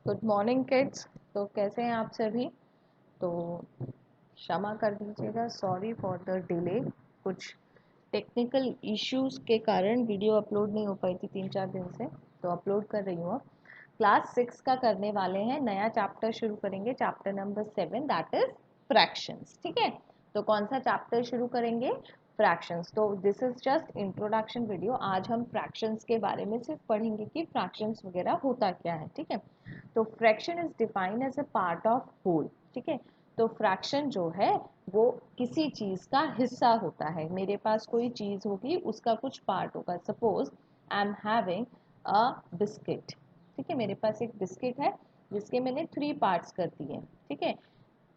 Good morning kids. तो कैसे हैं आप सभी। तो क्षमा कर दीजिएगा, सॉरी फॉर द डिले। कुछ टेक्निकल इश्यूज के कारण वीडियो अपलोड नहीं हो पाई थी 3-4 दिन से, तो अपलोड कर रही हूँ अब। क्लास 6 का करने वाले हैं, नया चैप्टर शुरू करेंगे, chapter number 7, that is fractions. ठीक है, तो कौन सा चैप्टर शुरू करेंगे? फ्रैक्शंस। तो this is just introduction video. आज हम फ्रैक्शंस के बारे में सिर्फ पढ़ेंगे कि फ्रैक्शंस वगैरह होता क्या है। ठीक है, तो fraction is defined as a part of whole. ठीक है, तो फ्रैक्शन जो है वो किसी चीज का हिस्सा होता है। मेरे पास कोई चीज होगी, उसका कुछ पार्ट होगा। Suppose I am having a biscuit. ठीक है, मेरे पास एक बिस्किट है जिसके मैंने 3 पार्ट्स कर दिए। ठीक है,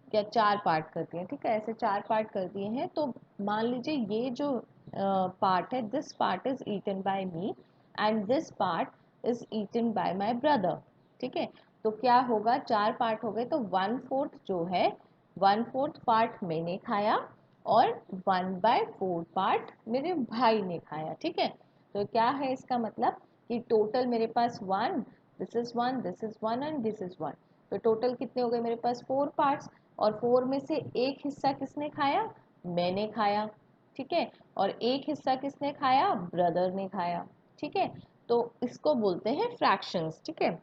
या 4 पार्ट कर दिए। ठीक है, ऐसे 4 पार्ट कर दिए हैं। तो मान लीजिए ये जो पार्ट है, this part is eaten by me and this part is eaten by my brother. ठीक है, तो क्या होगा, 4 पार्ट हो गए, तो 1/4 जो है, 1/4 पार्ट मैंने खाया और 1/4 पार्ट मेरे भाई ने खाया। ठीक है, तो क्या है इसका मतलब कि टोटल मेरे पास 1, this is 1, this is 1 and this is 1। तो टोटल कितने हो गए मेरे पास? 4 पार्ट्स। और 4 में से एक हिस्सा किसने खाया? मैंने खाया। ठीक है, और एक हिस्सा किसने खाया? ब्रदर ने खाया। ठीक है, तो इसको बोलते हैं फ्रैक्शंस। ठीक है,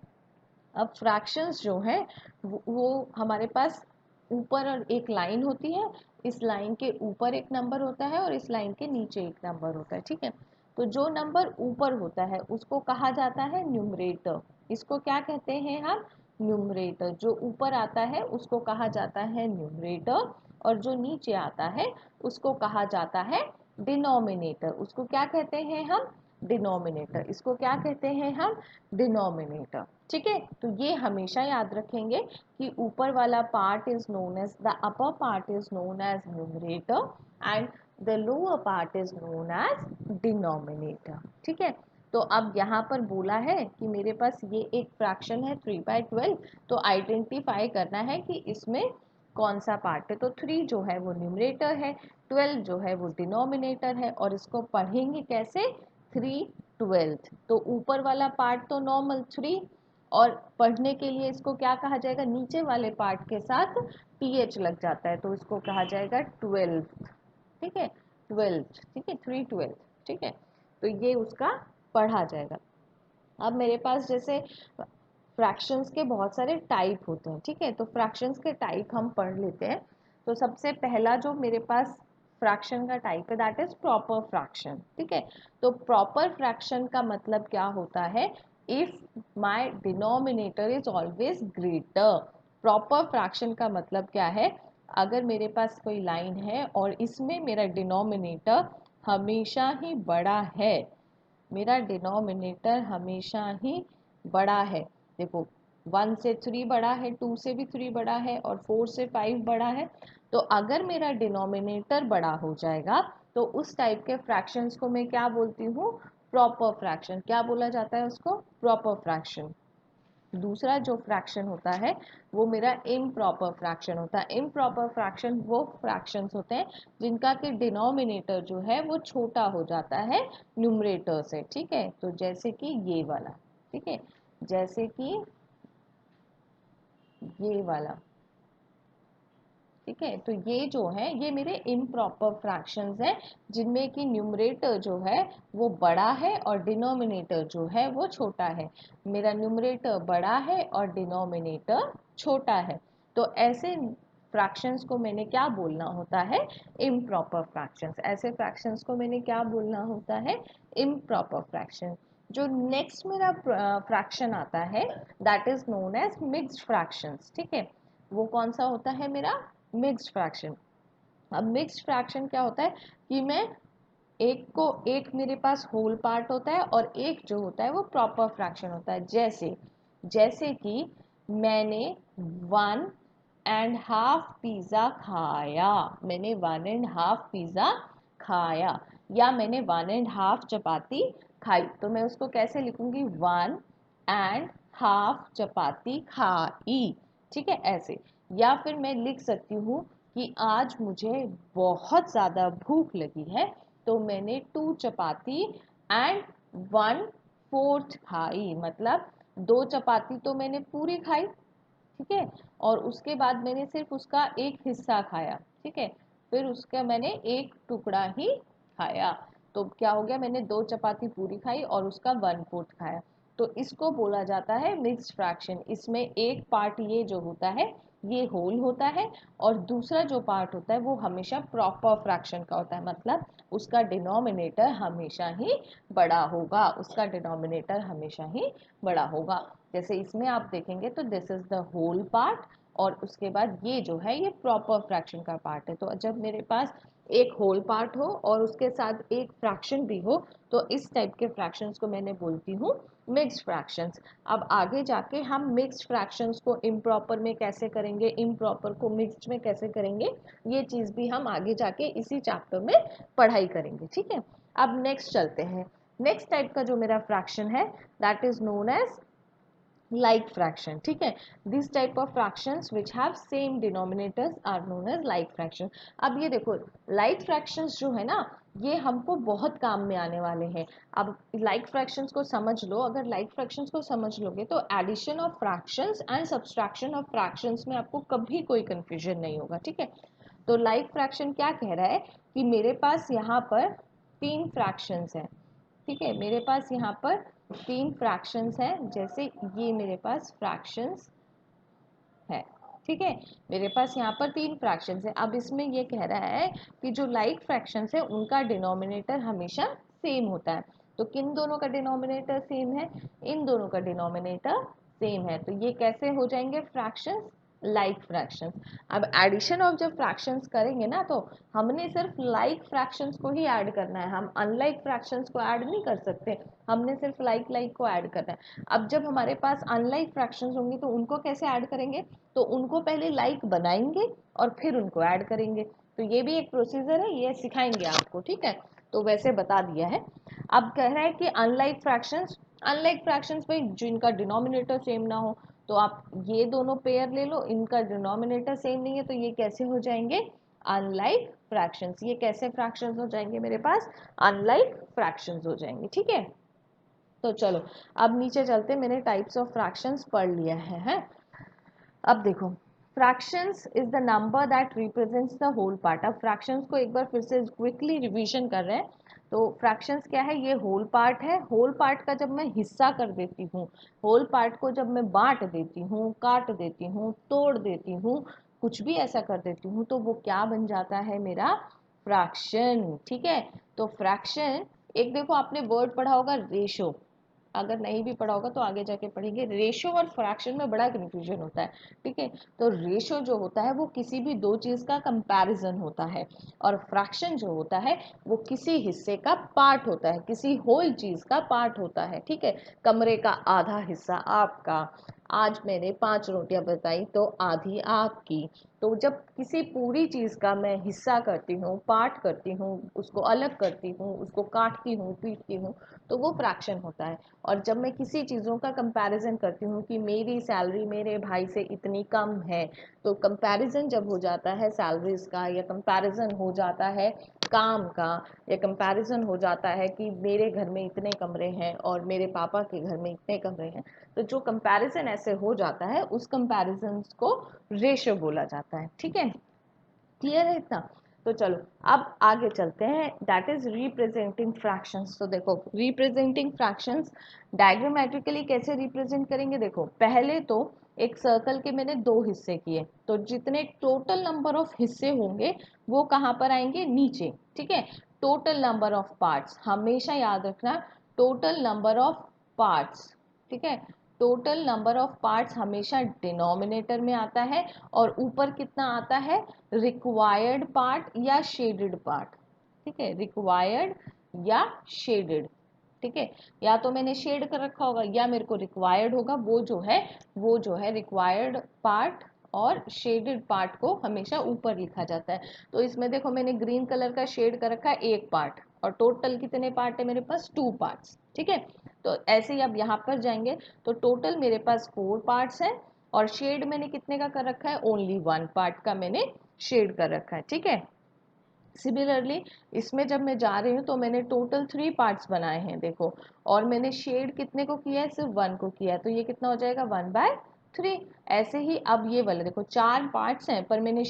अब फ्रैक्शंस जो है वो हमारे पास ऊपर और एक लाइन होती है, इस लाइन के ऊपर एक नंबर होता है और इस लाइन के नीचे एक नंबर होता है। ठीक है, तो जो नंबर ऊपर होता है उसको कहा जाता है न्यूमरेटर। इसको क्या कहते हैं हम? न्यूमरेटर। जो ऊपर आता है उसको कहा जाता है न्यूमरेटर, और जो नीचे आता है उसको कहा जाता है डिनोमिनेटर। उसको क्या कहते हैं हम? डिनोमिनेटर। इसको क्या कहते हैं हम? डिनोमिनेटर। ठीक है, तो ये हमेशा याद रखेंगे कि ऊपर वाला part is known as, the upper part is known as numerator and the lower part is known as denominator. ठीक है, तो अब यहाँ पर बोला है कि मेरे पास ये एक फ्रैक्शन है 3/12, तो आइडेंटिफाई करना है कि इसमें कौन सा पार्ट है। तो 3 जो है वो न्यूमरेटर है, 12 जो है वो डिनोमिनेटर है, और इसको पढ़ेंगे कैसे? 3/12। तो ऊपर वाला पार्ट तो नॉर्मल 3, और पढ़ने के लिए इसको क्या कहा जाएगा? नीचे वाले पार्ट के साथ टीएच लग जाता है, तो इसको कहा जाएगा 12। ठीक है, 12। ठीक है, 3/12। ठीक है, तो ये उसका पढ़ा जाएगा। अब मेरे पास जैसे फ्रैक्शंस के बहुत सारे टाइप होते हैं। ठीक है, तो फ्रैक्शंस के टाइप हम पढ़ लेते हैं। तो सबसे पहला जो मेरे पास फ्रैक्शन का टाइप है, दैट इज प्रॉपर फ्रैक्शन। ठीक है, तो प्रॉपर फ्रैक्शन का मतलब क्या होता है? If my denominator is always greater. Proper fraction का मतलब क्या है? अगर मेरे पास कोई लाइन है और इसमें मेरा डिनोमिनेटर हमेशा ही बड़ा है, मेरा डिनोमिनेटर हमेशा ही बड़ा है। देखो, 1 से 3 बड़ा है, 2 से भी 3 बड़ा है, और 4 से 5 बड़ा है। तो अगर मेरा डिनोमिनेटर बड़ा हो जाएगा तो उस टाइप के फ्रैक्शंस को मैं क्या बोलती हूँ? Proper fraction. क्या बोला जाता है उसको? Proper fraction. दूसरा जो फ्रैक्शन होता है वो मेरा इम्प्रॉपर फ्रैक्शन होता है। इम्प्रॉपर फ्रैक्शन वो फ्रैक्शंस होते हैं जिनका कि डिनोमिनेटर जो है वो छोटा हो जाता है न्यूमरेटर से। ठीक है, तो जैसे कि ये वाला। ठीक है, जैसे कि ये वाला। ठीक है, तो ये जो है ये मेरे इम्प्रॉपर फ्रैक्शंस हैं, जिनमें कि न्यूमरेटर जो है वो बड़ा है और डिनोमिनेटर जो है वो छोटा है। मेरा न्यूमरेटर बड़ा है और डिनोमिनेटर छोटा है। तो ऐसे फ्रैक्शंस को मैंने क्या बोलना होता है? Improper fractions. ऐसे फ्रैक्शंस को मैंने क्या बोलना होता है? Improper fraction. जो नेक्स्ट मेरा फ्रैक्शन आता है, that is known as mixed fractions. ठीक है, वो कौन सा होता है मेरा? Mixed fraction. अब मिक्स्ड फ्रैक्शन क्या होता है कि मैं एक मेरे पास होल पार्ट होता है और एक जो होता है वो प्रॉपर फ्रैक्शन होता है। जैसे जैसे कि मैंने 1.5 पिज़्ज़ा खाया, मैंने 1.5 पिज़्ज़ा खाया, या मैंने 1.5 चपाती खाई, तो मैं उसको कैसे लिखूंगी? 1.5 चपाती खाई। ठीक है, ऐसे। या फिर मैं लिख सकती हूँ कि आज मुझे बहुत ज़्यादा भूख लगी है, तो मैंने 2 चपाती एंड 1/4 खाई, मतलब 2 चपाती तो मैंने पूरी खाई, ठीक है, और उसके बाद मैंने सिर्फ उसका एक हिस्सा खाया, ठीक है, फिर उसका मैंने एक टुकड़ा ही खाया, तो क्या हो गया, मैंने 2 चपाती पूरी खाई और उसका 1/4 खाया। तो इसको बोला जाता है मिक्स्ड फ्रैक्शन। इसमें एक पार्ट ये जो होता है ये होल होता है, और दूसरा जो पार्ट होता है वो हमेशा प्रॉपर फ्रैक्शन का होता है, मतलब उसका डिनोमिनेटर हमेशा ही बड़ा होगा, उसका डिनोमिनेटर हमेशा ही बड़ा होगा। जैसे इसमें आप देखेंगे तो this is the whole part, और उसके बाद ये जो है ये प्रॉपर फ्रैक्शन का पार्ट है। तो जब मेरे पास एक होल पार्ट हो और उसके साथ एक फ्रैक्शन भी हो, तो इस टाइप के फ्रैक्शंस को मैंने बोलती हूँ मिक्स्ड फ्रैक्शंस। अब आगे जाके हम मिक्स्ड फ्रैक्शंस को इम्प्रॉपर में कैसे करेंगे, इम्प्रॉपर को मिक्स्ड में कैसे करेंगे, ये चीज़ भी हम आगे जाके इसी चैप्टर में पढ़ाई करेंगे, ठीक है। अब नेक्स्ट चलते हैं। नेक्स्ट टाइप का जो मेरा फ्रैक्शन है that is known as like fraction, ठीक है। This type of fractions which have same denominators are known as like fraction. अब ये देखो लाइक फ्रैक्शंस जो है ना ये हमको बहुत काम में आने वाले हैं। अब लाइक फ्रैक्शंस को समझ लो, अगर लाइक फ्रैक्शंस को समझ लोगे तो addition of fractions and subtraction of fractions में आपको कभी कोई कंफ्यूजन नहीं होगा, ठीक है। तो लाइक फ्रैक्शन क्या कह रहा है कि मेरे पास यहाँ पर 3 फ्रैक्शंस हैं, ठीक है, मेरे पास यहाँ पर 3 फ्रैक्शंस हैं, जैसे ये मेरे पास फ्रैक्शंस है, ठीक है, मेरे पास यहाँ पर 3 फ्रैक्शंस है। अब इसमें ये कह रहा है कि जो लाइक फ्रैक्शंस है उनका डिनोमिनेटर हमेशा सेम होता है। तो किन दोनों का डिनोमिनेटर सेम है, इन दोनों का डिनोमिनेटर सेम है, तो ये कैसे हो जाएंगे फ्रैक्शंस, लाइक फ्रैक्शंस। अब एडिशन ऑफ जब फ्रैक्शंस करेंगे ना तो हमने सिर्फ लाइक फ्रैक्शंस को ही ऐड करना है, हम अनलाइक फ्रैक्शंस को ऐड नहीं कर सकते, हमने सिर्फ लाइक लाइक को ऐड करना है। अब जब हमारे पास अनलाइक फ्रैक्शंस होंगे तो उनको कैसे ऐड करेंगे, तो उनको पहले लाइक बनाएंगे और फिर उनको ऐड करेंगे। तो ये भी एक प्रोसीजर है, ये सिखाएंगे आपको, ठीक है, तो वैसे बता दिया है। अब कह रहा है कि अनलाइक फ्रैक्शंस भाई जिनका डिनोमिनेटर सेम ना हो, तो आप ये दोनों पेयर ले लो, इनका डिनोमिनेटर सेम नहीं है, तो ये कैसे हो जाएंगे अनलाइक फ्रैक्शंस। ये कैसे फ्रैक्शंस हो जाएंगे मेरे पास, अनलाइक फ्रैक्शंस हो जाएंगे, ठीक है। तो चलो अब नीचे चलते, मैंने टाइप्स ऑफ फ्रैक्शंस पढ़ लिया है। अब देखो fractions is the number that represents the whole part. अब फ्रैक्शंस को एक बार फिर से क्विकली रिवीजन कर रहे हैं। तो फ्रैक्शंस क्या है, ये होल पार्ट है, होल पार्ट का जब मैं हिस्सा कर देती हूँ, होल पार्ट को जब मैं बांट देती हूँ, काट देती हूँ, तोड़ देती हूँ, कुछ भी ऐसा कर देती हूँ, तो वो क्या बन जाता है मेरा फ्रैक्शन, ठीक है। तो फ्रैक्शन, एक देखो आपने वर्ड पढ़ा होगा रेशो, अगर नहीं भी पढ़ा होगा तो आगे जाके पढ़ेंगे। रेशो और फ्रैक्शन में बड़ा कंफ्यूजन होता है, ठीक है। तो रेशो जो होता है वो किसी भी दो चीज का कंपैरिजन होता है, और फ्रैक्शन जो होता है वो किसी हिस्से का पार्ट होता है, किसी होल चीज का पार्ट होता है, ठीक है। कमरे का आधा हिस्सा आपका, आज मैंने 5 रोटियां बताई तो आधी आपकी। तो जब किसी पूरी चीज का मैं हिस्सा करती हूँ, पार्ट करती हूँ, उसको अलग करती हूँ, उसको काटती हूँ, पीटती हूँ, तो वो फ्रैक्शन होता है। और जब मैं किसी चीज़ों का कंपैरिजन करती हूँ कि मेरी सैलरी मेरे भाई से इतनी कम है, तो कंपैरिजन जब हो जाता है सैलरीज का, या कंपैरिजन हो जाता है काम का, या कंपैरिजन हो जाता है कि मेरे घर में इतने कमरे हैं और मेरे पापा के घर में इतने कमरे हैं, तो जो कंपैरिजन ऐसे हो जाता है उस कंपैरिजन को रेशो बोला जाता है, ठीक है। क्लियर है इतना। तो चलो अब आगे चलते हैं, दैट इज रिप्रेजेंटिंग फ्रैक्शंस। तो देखो रिप्रेजेंटिंग फ्रैक्शंस डायग्रामेट्रिकली कैसे रिप्रेजेंट करेंगे, देखो पहले तो एक सर्कल के मैंने 2 हिस्से किए, तो जितने टोटल नंबर ऑफ हिस्से होंगे वो कहाँ पर आएंगे, नीचे, ठीक है। टोटल नंबर ऑफ पार्ट्स, हमेशा याद रखना टोटल नंबर ऑफ पार्ट्स, ठीक है। टोटल नंबर ऑफ पार्ट्स हमेशा डिनोमिनेटर में आता है, और ऊपर कितना आता है, रिक्वायर्ड पार्ट या शेडेड पार्ट, ठीक है, रिक्वायर्ड या शेडेड, ठीक है। या तो मैंने शेड कर रखा होगा या मेरे को रिक्वायर्ड होगा, वो जो है रिक्वायर्ड पार्ट और शेडेड पार्ट को हमेशा ऊपर लिखा जाता है। तो इसमें देखो मैंने ग्रीन कलर का शेड कर रखा है एक पार्ट, और टोटल कितने पार्ट है मेरे पास, 2 पार्ट्स, ठीक है। तो ऐसे ही अब यहाँ पर जाएंगे तो टोटल मेरे पास 4 पार्ट्स हैं, और शेड मैंने कितने का कर रखा है, ओनली 1 पार्ट का मैंने शेड कर रखा है, ठीक है। सिमिलरली इसमें जब मैं जा रही हूँ तो मैंने टोटल 3 पार्ट्स बनाए हैं देखो, और मैंने शेड कितने को किया है, सिर्फ 1 को किया है, तो ये कितना हो जाएगा 1/3। ऐसे ही अब ये वाला देखो 4 पार्ट्स हैं पर मैंने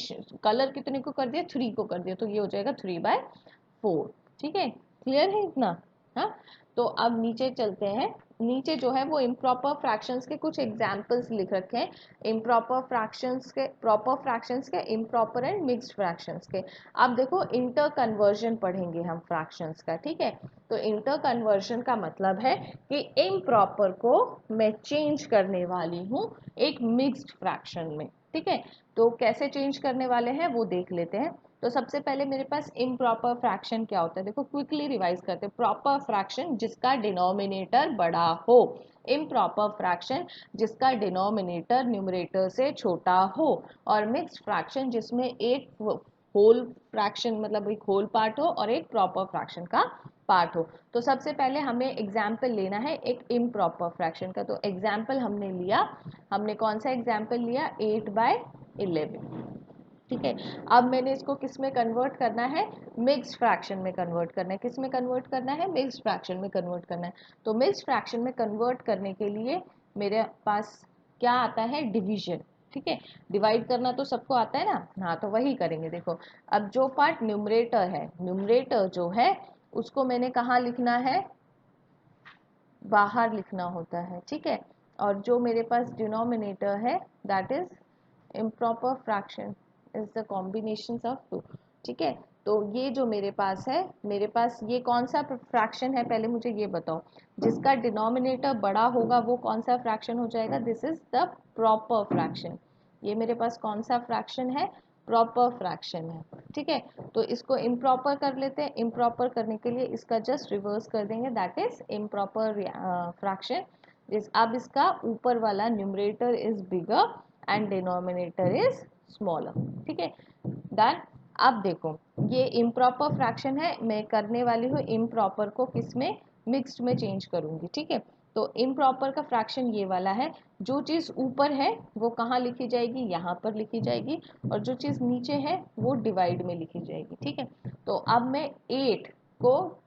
कलर कितने को कर दिया, 3 को कर दिया, तो ये हो जाएगा 3/4। ठीक है, क्लियर है इतना। हाँ, तो अब नीचे चलते हैं। नीचे जो है वो इम्प्रॉपर फ्रैक्शंस के कुछ एग्जाम्पल्स लिख रखे हैं, इम्प्रॉपर फ्रैक्शंस के, प्रॉपर फ्रैक्शंस के, इम्प्रॉपर एंड मिक्स्ड फ्रैक्शंस के। अब देखो इंटर कन्वर्जन पढ़ेंगे हम फ्रैक्शंस का, ठीक है। तो इंटर कन्वर्जन का मतलब है कि इम्प्रॉपर को मैं चेंज करने वाली हूँ एक मिक्स्ड फ्रैक्शन में, ठीक है। तो कैसे चेंज करने वाले हैं वो देख लेते हैं। तो सबसे पहले मेरे पास इम्प्रॉपर फ्रैक्शन क्या होता है, देखो क्विकली रिवाइज करते हैं। प्रॉपर फ्रैक्शन जिसका डिनोमिनेटर बड़ा हो, इम्प्रॉपर फ्रैक्शन जिसका डिनोमिनेटर न्यूमरेटर से छोटा हो, और मिक्स्ड फ्रैक्शन जिसमें एक होल फ्रैक्शन मतलब एक होल पार्ट हो और एक प्रॉपर फ्रैक्शन का पार्ट हो। तो सबसे पहले हमें एग्जाम्पल लेना है एक इम्प्रॉपर फ्रैक्शन का। तो एग्जाम्पल हमने लिया, हमने कौन सा एग्जाम्पल लिया, 8/11, ठीक है। अब मैंने इसको किस में कन्वर्ट करना है, मिक्स्ड फ्रैक्शन में कन्वर्ट करना है। किस में कन्वर्ट करना है, मिक्स्ड फ्रैक्शन में कन्वर्ट करना है। तो मिक्स्ड फ्रैक्शन में कन्वर्ट करने के लिए मेरे पास क्या आता है, डिवीजन, ठीक है। डिवाइड करना तो सबको आता है ना, हाँ, तो वही करेंगे। देखो अब जो पार्ट न्यूमरेटर है, न्यूमरेटर जो है उसको मैंने कहाँ लिखना है, बाहर लिखना होता है, ठीक है। और जो मेरे पास डिनोमिनेटर है that is improper fraction is the combination of two, ठीक है। तो ये जो मेरे पास है, मेरे पास ये कौन सा फ्रैक्शन है, पहले मुझे ये बताओ। जिसका डिनोमिनेटर बड़ा होगा वो कौन सा फ्रैक्शन हो जाएगा, this is the proper fraction. ये मेरे पास कौन सा फ्रैक्शन है, प्रॉपर फ्रैक्शन है, ठीक है। तो इसको इम्प्रॉपर कर लेते हैं। इम्प्रॉपर करने के लिए इसका जस्ट रिवर्स कर देंगे, that is improper fraction is, अब इसका ऊपर वाला numerator is bigger and denominator is smaller, ठीक है, डन। अब देखो ये इम्प्रॉपर फ्रैक्शन है, मैं करने वाली हूँ इम्प्रॉपर को किस में, मिक्स्ड में चेंज करूंगी, ठीक है। तो इम्प्रॉपर का फ्रैक्शन ये वाला है, जो चीज़ ऊपर है वो कहाँ लिखी जाएगी, यहाँ पर लिखी जाएगी, और जो चीज़ नीचे है वो डिवाइड में लिखी जाएगी, ठीक है। तो अब मैं 8 को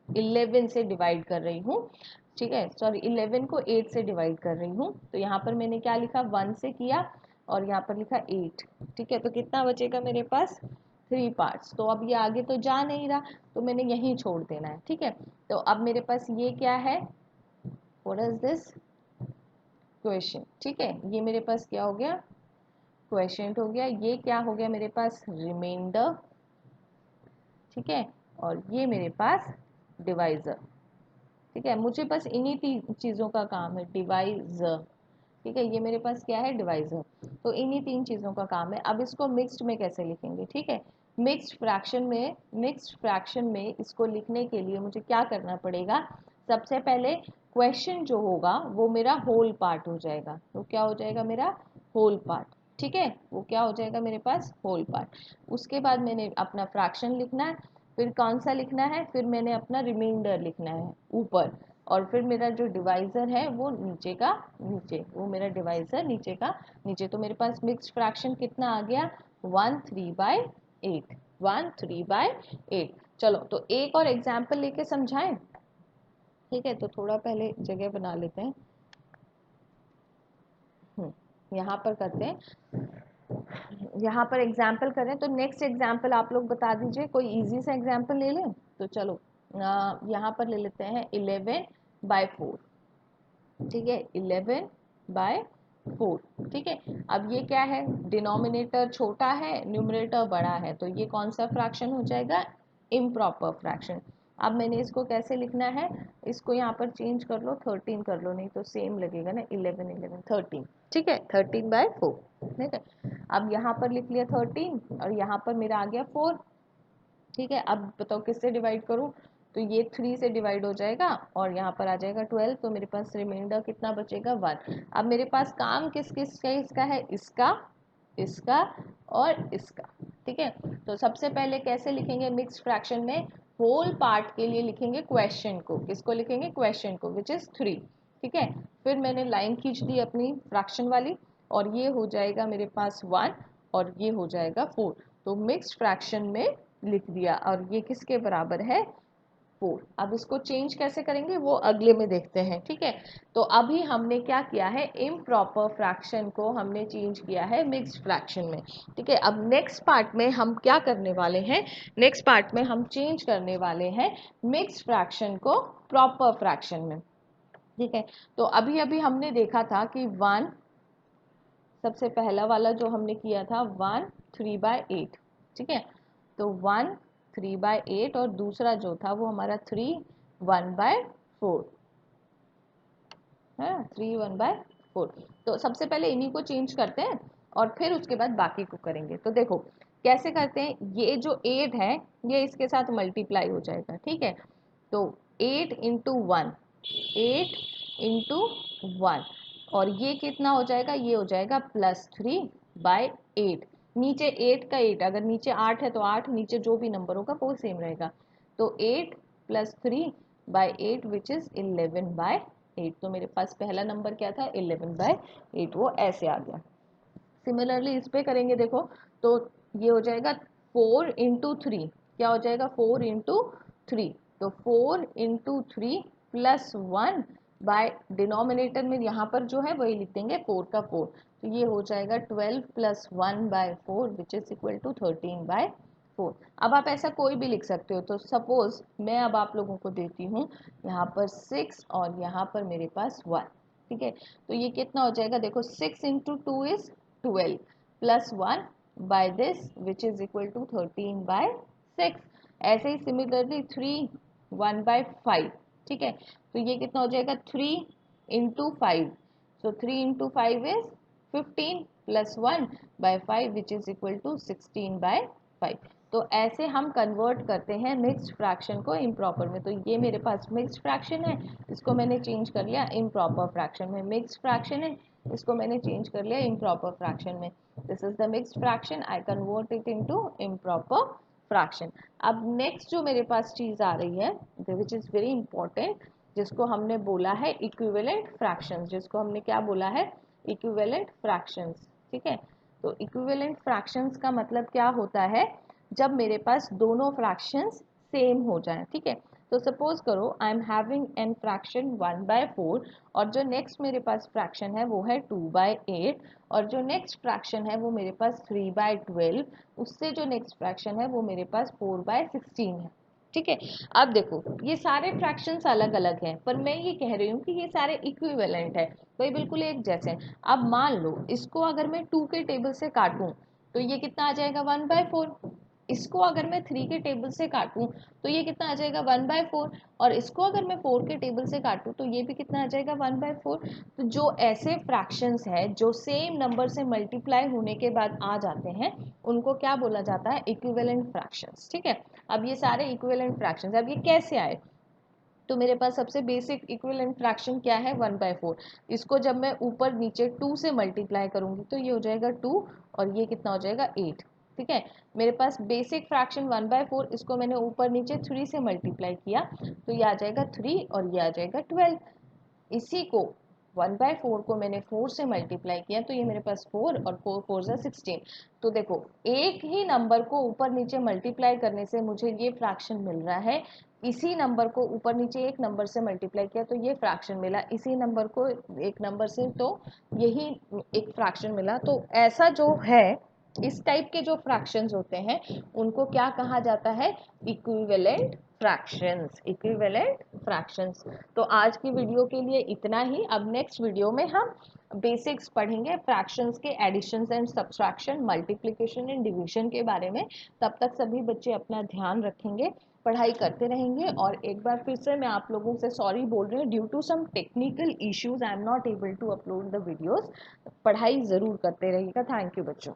11 से डिवाइड कर रही हूँ, ठीक है, सॉरी 11 को 8 से डिवाइड कर रही हूँ। तो यहाँ पर मैंने क्या लिखा, 1 से किया, और यहाँ पर लिखा 8, ठीक है। तो कितना बचेगा मेरे पास, 3 पार्ट्स। तो अब ये आगे तो जा नहीं रहा, तो मैंने यहीं छोड़ देना है, ठीक है। तो अब मेरे पास ये क्या है, व्हाट इज दिस, क्वेश्चन, ठीक है। ये मेरे पास क्या हो गया, क्वेश्चन हो गया। ये क्या हो गया मेरे पास, रिमाइंडर, ठीक है। और ये मेरे पास डिवाइजर, ठीक है। मुझे बस इन्हीं 3 चीज़ों का काम है, डिवाइजर, ठीक है। ये मेरे पास क्या है, डिवाइजर। तो इन्हीं 3 चीज़ों का काम है। अब इसको मिक्स्ड में कैसे लिखेंगे, ठीक है। मिक्स्ड फ्रैक्शन में, मिक्स्ड फ्रैक्शन में इसको लिखने के लिए मुझे क्या करना पड़ेगा, सबसे पहले क्वेश्चन जो होगा वो मेरा होल पार्ट हो जाएगा। तो क्या हो जाएगा मेरा, होल पार्ट, ठीक है। वो क्या हो जाएगा मेरे पास, होल पार्ट। उसके बाद मैंने अपना फ्रैक्शन लिखना है, फिर कौन सा लिखना है, फिर मैंने अपना रिमाइंडर लिखना है ऊपर, और फिर मेरा जो डिवाइजर है वो नीचे का नीचे, वो मेरा डिवाइजर नीचे का नीचे। तो मेरे पास मिक्स्ड फ्रैक्शन कितना आ गया, 1/3/8, 1/3/8। चलो तो एक और एग्जाम्पल लेके समझाएं, ठीक है। तो थोड़ा पहले जगह बना लेते हैं, यहाँ पर करते हैं, यहाँ पर एग्जाम्पल करें। तो नेक्स्ट एग्जाम्पल आप लोग बता दीजिए, कोई इजी सा एग्जाम्पल ले लें। तो चलो यहाँ पर ले लेते हैं 11/4, ठीक है, 11/4, ठीक है। अब ये क्या है, डिनोमिनेटर छोटा है, न्यूमरेटर बड़ा है, तो ये कौन सा फ्रैक्शन हो जाएगा, इम्प्रॉपर फ्रैक्शन। अब मैंने इसको कैसे लिखना है, इसको यहाँ पर चेंज कर लो, 13 कर लो, नहीं तो सेम लगेगा ना, 11 11 13, ठीक है, 13/4, ठीक है। अब यहाँ पर लिख लिया 13, और यहाँ पर मेरा आ गया 4, ठीक है। अब बताओ किससे डिवाइड करूँ, तो ये 3 से डिवाइड हो जाएगा, और यहाँ पर आ जाएगा 12, तो मेरे पास रिमाइंडर कितना बचेगा, 1। अब मेरे पास काम किस किस का इसका है, इसका, इसका और इसका, ठीक है। तो सबसे पहले कैसे लिखेंगे मिक्स्ड फ्रैक्शन में, होल पार्ट के लिए लिखेंगे क्वेश्चन को, किसको लिखेंगे, क्वेश्चन को, विच इज 3, ठीक है। फिर मैंने लाइन खींच दी अपनी फ्रैक्शन वाली, और ये हो जाएगा मेरे पास 1, और ये हो जाएगा 4। तो मिक्स्ड फ्रैक्शन में लिख दिया और ये किसके बराबर है 4। अब इसको चेंज कैसे करेंगे वो अगले में देखते हैं, ठीक है। तो अभी हमने क्या किया है, इम्प्रॉपर फ्रैक्शन को हमने चेंज किया है मिक्स्ड फ्रैक्शन में, ठीक है। अब नेक्स्ट पार्ट में हम क्या करने वाले हैं, नेक्स्ट पार्ट में हम चेंज करने वाले हैं मिक्स्ड फ्रैक्शन को प्रॉपर फ्रैक्शन में, ठीक है। तो अभी अभी हमने देखा था कि 1, सबसे पहला वाला जो हमने किया था 1 3/8, ठीक है। तो 1 3/8 और दूसरा जो था वो हमारा 3 1/4 है, 3 1/4। तो सबसे पहले इन्हीं को चेंज करते हैं और फिर उसके बाद बाकी को करेंगे। तो देखो कैसे करते हैं, ये जो 8 है ये इसके साथ मल्टीप्लाई हो जाएगा, ठीक है। तो 8 इंटू 1, 8 इंटू 1, और ये कितना हो जाएगा, ये हो जाएगा +3/8। नीचे 8 का 8, अगर नीचे 8 है तो 8, नीचे जो भी नंबर होगा वो सेम रहेगा। तो 8 + 3/8 विच इज 11/8। तो मेरे पास पहला नंबर क्या था 11/8, वो ऐसे आ गया। सिमिलरली इस पे करेंगे, देखो तो ये हो जाएगा 4 इंटू 3, क्या हो जाएगा 4 इंटू 3, तो 4 इंटू 3 +1 बाय डिनोमिनेटर में यहाँ पर जो है वही लिख देंगे 4 का 4, तो ये हो जाएगा 12 + 1/4 विच इज इक्वल टू 13/4। अब आप ऐसा कोई भी लिख सकते हो। तो सपोज मैं अब आप लोगों को देती हूँ यहाँ पर 6 और यहाँ पर मेरे पास 1, ठीक है। तो ये कितना हो जाएगा, देखो 6 into 2 is 12 + 1 by this which is equal to 13/6। ऐसे ही सिमिलरली 3 1/5, ठीक है। तो ये कितना हो जाएगा 3 into 5, so 3 into 5 is 15 + 1/5 which is equal to 16/5। तो ऐसे हम कन्वर्ट करते हैं मिक्स्ड फ्रैक्शन को इम्प्रॉपर में। तो ये मेरे पास मिक्स्ड फ्रैक्शन है, इसको मैंने चेंज कर लिया इम्प्रॉपर फ्रैक्शन में। मिक्स्ड फ्रैक्शन है, इसको मैंने चेंज कर लिया इम्प्रॉपर फ्रैक्शन में। This is the mixed fraction, I convert it into improper fraction. अब नेक्स्ट जो मेरे पास चीज आ रही है विच इज वेरी इंपॉर्टेंट, जिसको हमने बोला है इक्विवेलेंट फ्रैक्शंस, जिसको हमने क्या बोला है इक्विवेलेंट फ्रैक्शंस, ठीक है। तो इक्विवेलेंट फ्रैक्शंस का मतलब क्या होता है, जब मेरे पास दोनों फ्रैक्शंस सेम हो जाएं, ठीक है। तो सपोज करो I am having an fraction 1/4 और जो नेक्स्ट मेरे पास फ्रैक्शन है वो है 2/8 और जो नेक्स्ट फ्रैक्शन है वो मेरे पास 3/12, उससे जो नेक्स्ट फ्रैक्शन है वो मेरे पास 4/16 है, ठीक है। अब देखो ये सारे फ्रैक्शंस अलग अलग हैं, पर मैं ये कह रही हूँ कि ये सारे इक्विवेलेंट है, तो ये बिल्कुल एक जैसे हैं। अब मान लो इसको अगर मैं 2 के टेबल से काटूं तो ये कितना आ जाएगा 1/4, इसको अगर मैं 3 के टेबल से काटूं तो ये कितना आ जाएगा 1/4, और इसको अगर मैं 4 के टेबल से काटूं तो ये भी कितना आ जाएगा 1/4। तो जो ऐसे फ्रैक्शंस है जो सेम नंबर से मल्टीप्लाई होने के बाद आ जाते हैं उनको क्या बोला जाता है इक्विवेलेंट फ्रैक्शंस, ठीक है। अब ये सारे इक्विवेलेंट फ्रैक्शंस, अब ये कैसे आए, तो मेरे पास सबसे बेसिक इक्विवेलेंट फ्रैक्शन क्या है 1/4। इसको जब मैं ऊपर नीचे 2 से मल्टीप्लाई करूंगी तो ये हो जाएगा 2 और ये कितना हो जाएगा 8, ठीक है। मेरे पास बेसिक फ्रैक्शन 1/4, इसको मैंने ऊपर नीचे 3 से मल्टीप्लाई किया तो ये आ जाएगा 3 और ये आ जाएगा 12। इसी को 1/4 को मैंने 4 से मल्टीप्लाई किया तो ये मेरे पास 4 और 4 4 जा 16। तो देखो एक ही नंबर को ऊपर नीचे मल्टीप्लाई करने से मुझे ये फ्रैक्शन मिल रहा है, इसी नंबर को ऊपर नीचे एक नंबर से मल्टीप्लाई किया तो ये फ्रैक्शन मिला, इसी नंबर को एक नंबर से तो यही एक फ्रैक्शन मिला। तो ऐसा जो है इस टाइप के जो फ्रैक्शंस होते हैं उनको क्या कहा जाता है इक्विवेलेंट फ्रैक्शंस, इक्विवेलेंट फ्रैक्शंस। तो आज की वीडियो के लिए इतना ही। अब नेक्स्ट वीडियो में हम बेसिक्स पढ़ेंगे फ्रैक्शंस के, addition and subtraction, multiplication and division के बारे में। तब तक सभी बच्चे अपना ध्यान रखेंगे, पढ़ाई करते रहेंगे। और एक बार फिर से मैं आप लोगों से सॉरी बोल रही हूँ, due to some technical issues I am not able to upload the videos. पढ़ाई ज़रूर करते रहिएगा। थैंक यू बच्चों।